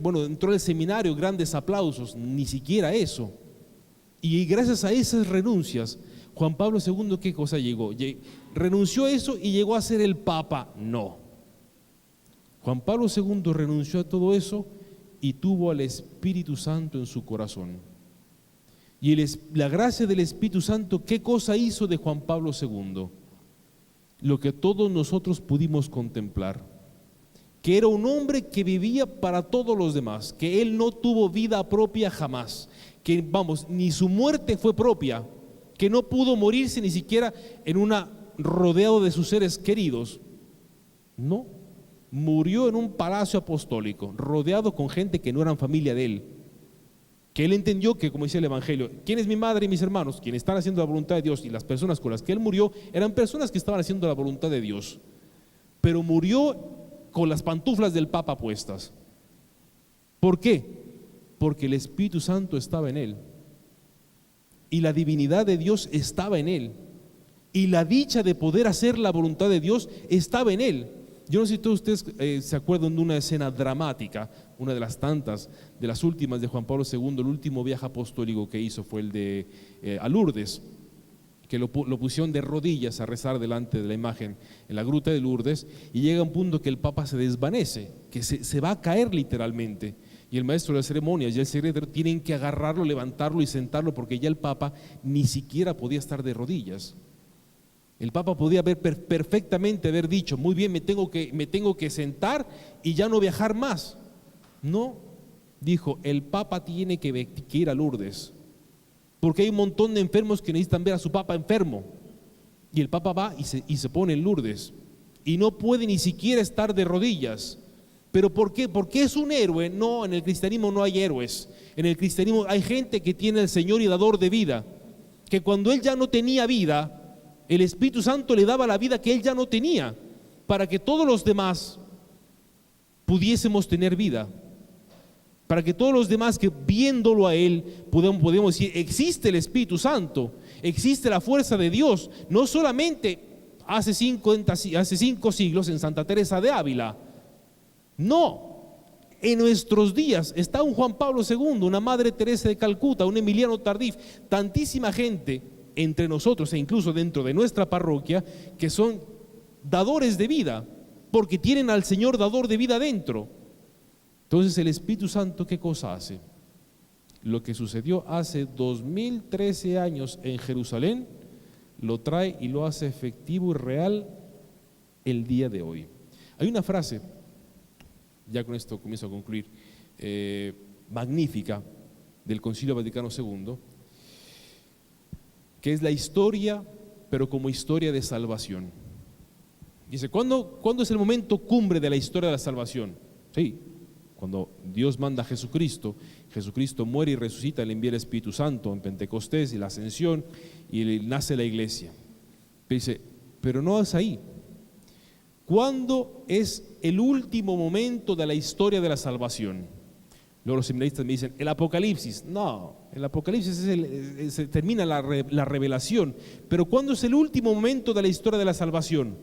bueno, entró al seminario, grandes aplausos, ni siquiera eso. Y gracias a esas renuncias, Juan Pablo II, ¿qué cosa llegó? ¿Renunció a eso y llegó a ser el Papa? No. Juan Pablo II renunció a todo eso y tuvo al Espíritu Santo en su corazón. Y la gracia del Espíritu Santo, ¿qué cosa hizo de Juan Pablo II? Lo que todos nosotros pudimos contemplar, que era un hombre que vivía para todos los demás, que él no tuvo vida propia jamás, que ni su muerte fue propia, que no pudo morirse ni siquiera rodeado de sus seres queridos. No, murió en un palacio apostólico, rodeado con gente que no eran familia de él, que él entendió que, como dice el Evangelio, ¿quién es mi madre y mis hermanos? Quienes están haciendo la voluntad de Dios. Y las personas con las que él murió eran personas que estaban haciendo la voluntad de Dios, pero murió con las pantuflas del Papa puestas. ¿Por qué? Porque el Espíritu Santo estaba en él, y la divinidad de Dios estaba en él, y la dicha de poder hacer la voluntad de Dios estaba en él. Yo no sé si todos ustedes se acuerdan de una escena dramática, una de las tantas, de las últimas de Juan Pablo II. El último viaje apostólico que hizo fue el de a Lourdes, que lo pusieron de rodillas a rezar delante de la imagen en la gruta de Lourdes, y llega un punto que el Papa se desvanece, que se va a caer literalmente, y el maestro de las ceremonias y el secretario tienen que agarrarlo, levantarlo y sentarlo, porque ya el Papa ni siquiera podía estar de rodillas. El Papa podía perfectamente haber dicho, muy bien, me tengo que sentar y ya no viajar más. No, dijo, el Papa tiene que ir a Lourdes, porque hay un montón de enfermos que necesitan ver a su Papa enfermo, y el Papa va y se pone en Lourdes, y no puede ni siquiera estar de rodillas. ¿Pero por qué? Porque es un héroe. No, en el cristianismo no hay héroes. En el cristianismo hay gente que tiene al Señor y dador de vida, que cuando él ya no tenía vida, el Espíritu Santo le daba la vida que él ya no tenía, para que todos los demás pudiésemos tener vida, para que todos los demás, que viéndolo a él podemos decir, existe el Espíritu Santo, existe la fuerza de Dios. No solamente hace 5 siglos en Santa Teresa de Ávila, no, en nuestros días está un Juan Pablo II, una Madre Teresa de Calcuta, un Emiliano Tardif, tantísima gente entre nosotros e incluso dentro de nuestra parroquia que son dadores de vida, porque tienen al Señor dador de vida dentro. Entonces el Espíritu Santo, ¿qué cosa hace? Lo que sucedió hace 2013 años en Jerusalén, lo trae y lo hace efectivo y real el día de hoy. Hay una frase, ya con esto comienzo a concluir, magnífica, del Concilio Vaticano II, que es la historia, pero como historia de salvación. Dice, ¿cuándo es el momento cumbre de la historia de la salvación? Sí, cuando Dios manda a Jesucristo, Jesucristo muere y resucita, le envía el Espíritu Santo en Pentecostés y la Ascensión, y nace la iglesia. Dice, pero no es ahí. ¿Cuándo es el último momento de la historia de la salvación? Luego los seminaristas me dicen, el Apocalipsis. No, el Apocalipsis se termina la revelación. Pero ¿cuándo es el último momento de la historia de la salvación?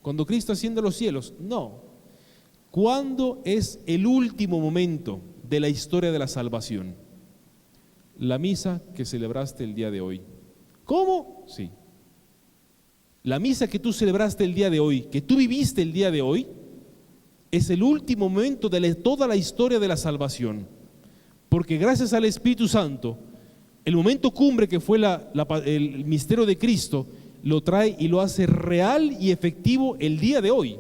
Cuando Cristo asciende a los cielos, no. ¿Cuándo es el último momento de la historia de la salvación? La misa que celebraste el día de hoy. ¿Cómo? Sí. La misa que tú celebraste el día de hoy, que tú viviste el día de hoy, es el último momento de toda la historia de la salvación. Porque gracias al Espíritu Santo, el momento cumbre que fue el misterio de Cristo, lo trae y lo hace real y efectivo el día de hoy.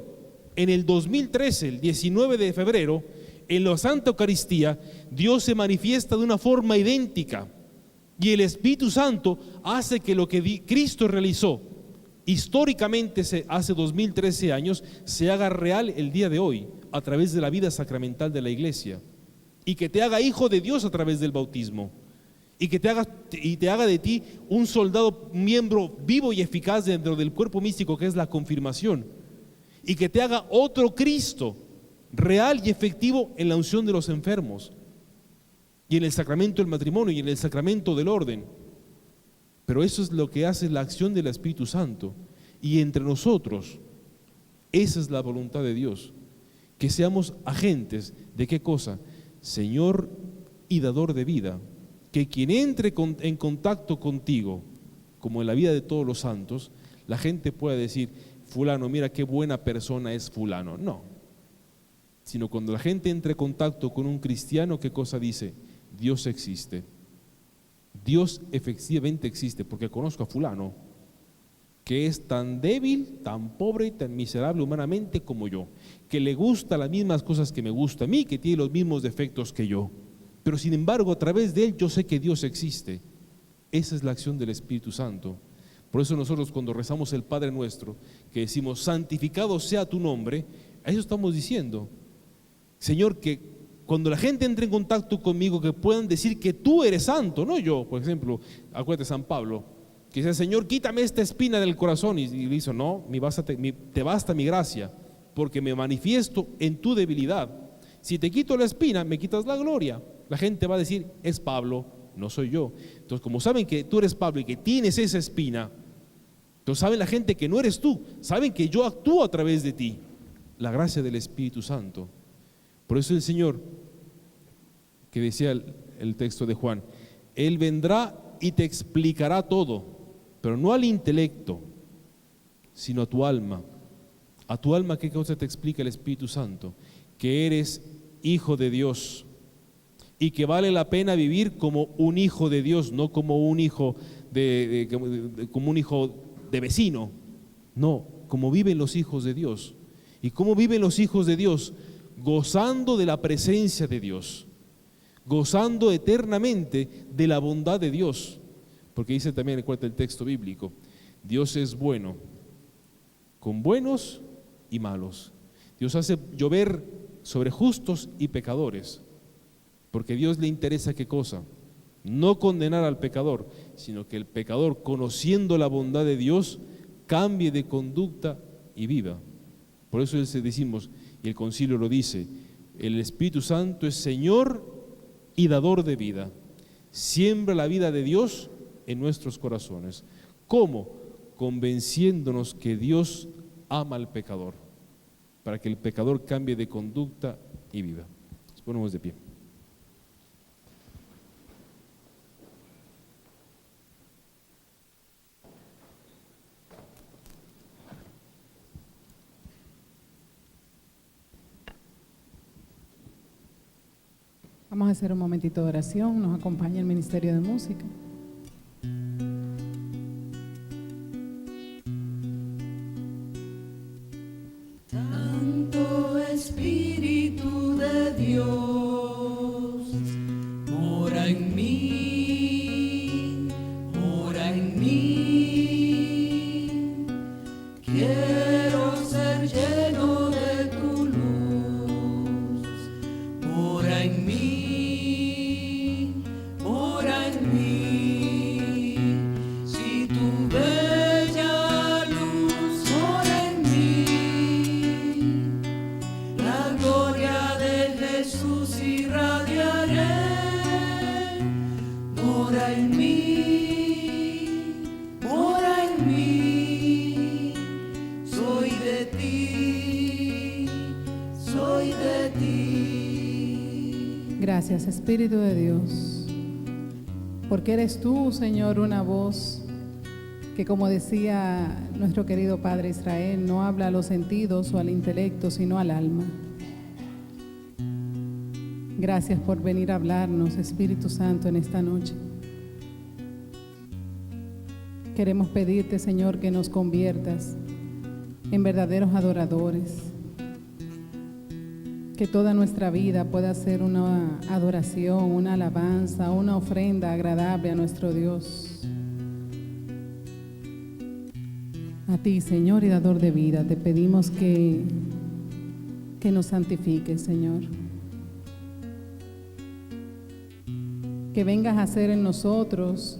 En el 2013, el 19 de febrero, en la Santa Eucaristía, Dios se manifiesta de una forma idéntica. Y el Espíritu Santo hace que lo que Cristo realizó históricamente hace 2013 años, se haga real el día de hoy, a través de la vida sacramental de la Iglesia. Y que te haga hijo de Dios a través del bautismo. Y que te haga de ti un soldado, un miembro vivo y eficaz dentro del cuerpo místico que es la confirmación. Y que te haga otro Cristo, real y efectivo en la unción de los enfermos. Y en el sacramento del matrimonio y en el sacramento del orden. Pero eso es lo que hace la acción del Espíritu Santo. Y entre nosotros, esa es la voluntad de Dios. Que seamos agentes de ¿qué cosa? Señor y dador de vida. Que quien entre en contacto contigo, como en la vida de todos los santos, la gente pueda decir, fulano, mira qué buena persona es fulano. No. Sino cuando la gente entre en contacto con un cristiano, ¿qué cosa dice? Dios existe. Dios efectivamente existe, porque conozco a fulano que es tan débil, tan pobre y tan miserable humanamente como yo, que le gusta las mismas cosas que me gusta a mí, que tiene los mismos defectos que yo, pero sin embargo a través de él yo sé que Dios existe. Esa es la acción del Espíritu Santo. Por eso nosotros cuando rezamos el Padre Nuestro, que decimos santificado sea tu nombre, a eso estamos diciendo, Señor, que cuando la gente entre en contacto conmigo, que puedan decir que tú eres santo, no yo. Por ejemplo, acuérdate San Pablo, que dice, Señor, quítame esta espina del corazón. Y le dice, no, te basta mi gracia, porque me manifiesto en tu debilidad. Si te quito la espina, me quitas la gloria. La gente va a decir, es Pablo, no soy yo. Entonces, como saben que tú eres Pablo y que tienes esa espina, entonces saben la gente que no eres tú, saben que yo actúo a través de ti. La gracia del Espíritu Santo. Por eso el Señor, que decía el texto de Juan, Él vendrá y te explicará todo, pero no al intelecto, sino a tu alma. A tu alma, ¿qué cosa te explica el Espíritu Santo? Que eres hijo de Dios y que vale la pena vivir como un hijo de Dios, no como un hijo como un hijo de vecino, no, como viven los hijos de Dios. ¿Y cómo viven los hijos de Dios? Gozando de la presencia de Dios, gozando eternamente de la bondad de Dios, porque dice también, recuerda el texto bíblico, Dios es bueno, con buenos y malos. Dios hace llover sobre justos y pecadores, porque a Dios le interesa ¿qué cosa? No condenar al pecador, sino que el pecador, conociendo la bondad de Dios, cambie de conducta y viva. Por eso decimos, y el concilio lo dice, el Espíritu Santo es Señor y dador de vida. Siembra la vida de Dios en nuestros corazones. ¿Cómo? Convenciéndonos que Dios ama al pecador, para que el pecador cambie de conducta y viva. Nos ponemos de pie.
Vamos a hacer un momentito de oración, nos acompaña el Ministerio de Música.
Santo Espíritu de Dios, mora en mí, mora en mí. Quiero ser lleno de tu luz, mora en mí, mora en mí. Si tu bella luz mora en mí, la gloria de Jesús irradiaré. Mora en mí, soy de ti.
Gracias, Espíritu de Dios, porque eres tú, Señor, una voz que, como decía nuestro querido Padre Israel, no habla a los sentidos o al intelecto, sino al alma. Gracias por venir a hablarnos, Espíritu Santo, en esta noche. Queremos pedirte, Señor, que nos conviertas en verdaderos adoradores, que toda nuestra vida pueda ser una adoración, una alabanza, una ofrenda agradable a nuestro Dios. A ti, Señor y dador de vida, te pedimos que nos santifiques, Señor. Que vengas a hacer en nosotros,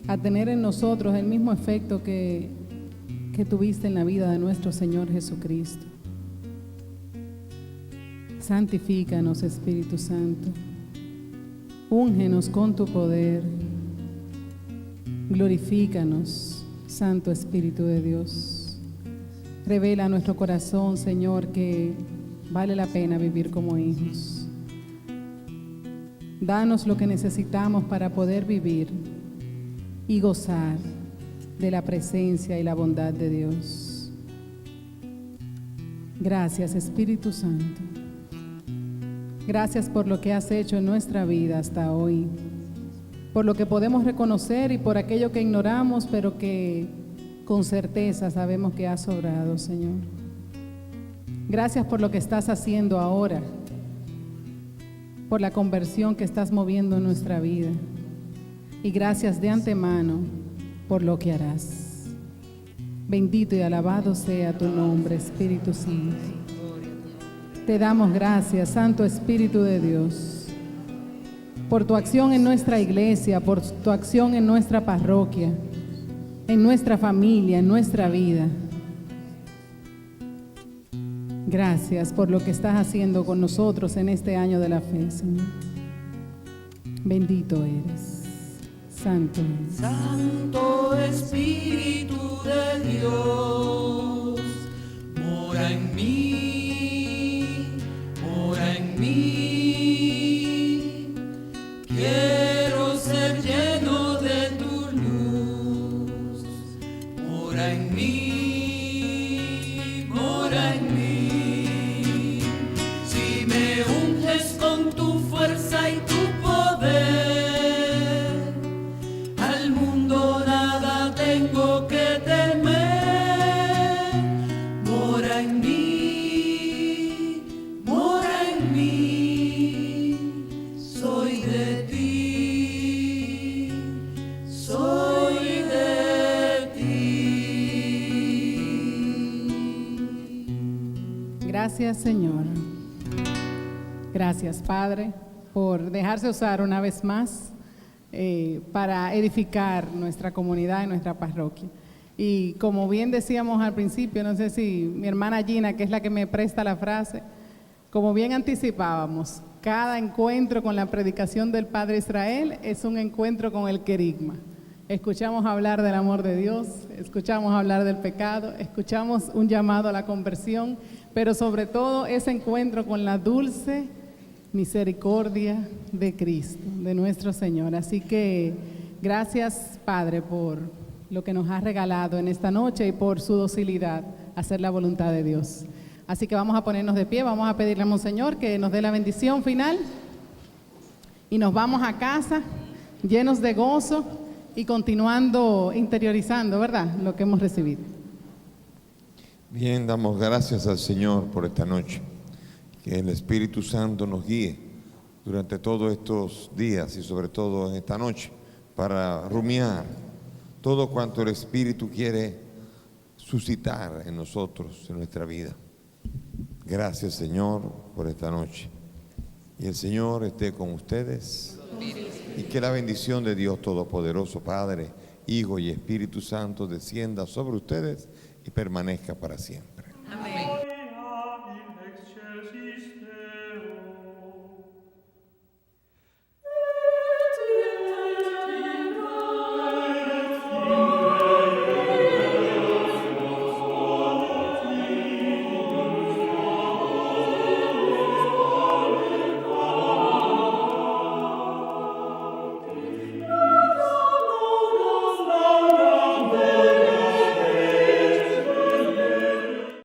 a tener en nosotros el mismo efecto que tuviste en la vida de nuestro Señor Jesucristo. Santifícanos, Espíritu Santo. Úngenos con tu poder. Glorifícanos, Santo Espíritu de Dios. Revela a nuestro corazón, Señor, que vale la pena vivir como hijos. Danos lo que necesitamos para poder vivir y gozar de la presencia y la bondad de Dios. Gracias, Espíritu Santo. Gracias por lo que has hecho en nuestra vida hasta hoy, por lo que podemos reconocer y por aquello que ignoramos, pero que con certeza sabemos que has obrado, Señor. Gracias por lo que estás haciendo ahora, por la conversión que estás moviendo en nuestra vida. Y gracias de antemano por lo que harás. Bendito y alabado sea tu nombre, Espíritu Santo. Te damos gracias, Santo Espíritu de Dios, por tu acción en nuestra iglesia, por tu acción en nuestra parroquia, en nuestra familia, en nuestra vida. Gracias por lo que estás haciendo con nosotros en este año de la fe, Señor. Bendito eres, Santo eres.
Santo Espíritu de Dios, mora en mí, mora en mí. Quiero ser lleno de tu luz, mora en mí, mora en mí. Si me unges con tu fuerza y tu poder, al mundo nada tengo que temer. Mora en mí, mora en mí. Soy de ti, soy de ti.
Gracias, Señor. Gracias, Padre, por dejarse usar una vez más para edificar nuestra comunidad y nuestra parroquia. Y como bien decíamos al principio, no sé si mi hermana Gina, que es la que me presta la frase, como bien anticipábamos, cada encuentro con la predicación del Padre Israel es un encuentro con el querigma. Escuchamos hablar del amor de Dios, escuchamos hablar del pecado, escuchamos un llamado a la conversión, pero sobre todo ese encuentro con la dulce misericordia de Cristo, de nuestro Señor. Así que gracias, Padre, por lo que nos has regalado en esta noche y por su docilidad a hacer la voluntad de Dios. Así que vamos a ponernos de pie, vamos a pedirle a Monseñor que nos dé la bendición final y nos vamos a casa llenos de gozo y continuando interiorizando, ¿verdad?, lo que hemos recibido.
Bien, damos gracias al Señor por esta noche. Que el Espíritu Santo nos guíe durante todos estos días y sobre todo en esta noche para rumiar todo cuanto el Espíritu quiere suscitar en nosotros, en nuestra vida. Gracias, Señor, por esta noche. Y el Señor esté con ustedes. Y que la bendición de Dios Todopoderoso, Padre, Hijo y Espíritu Santo descienda sobre ustedes y permanezca para siempre.
Amén.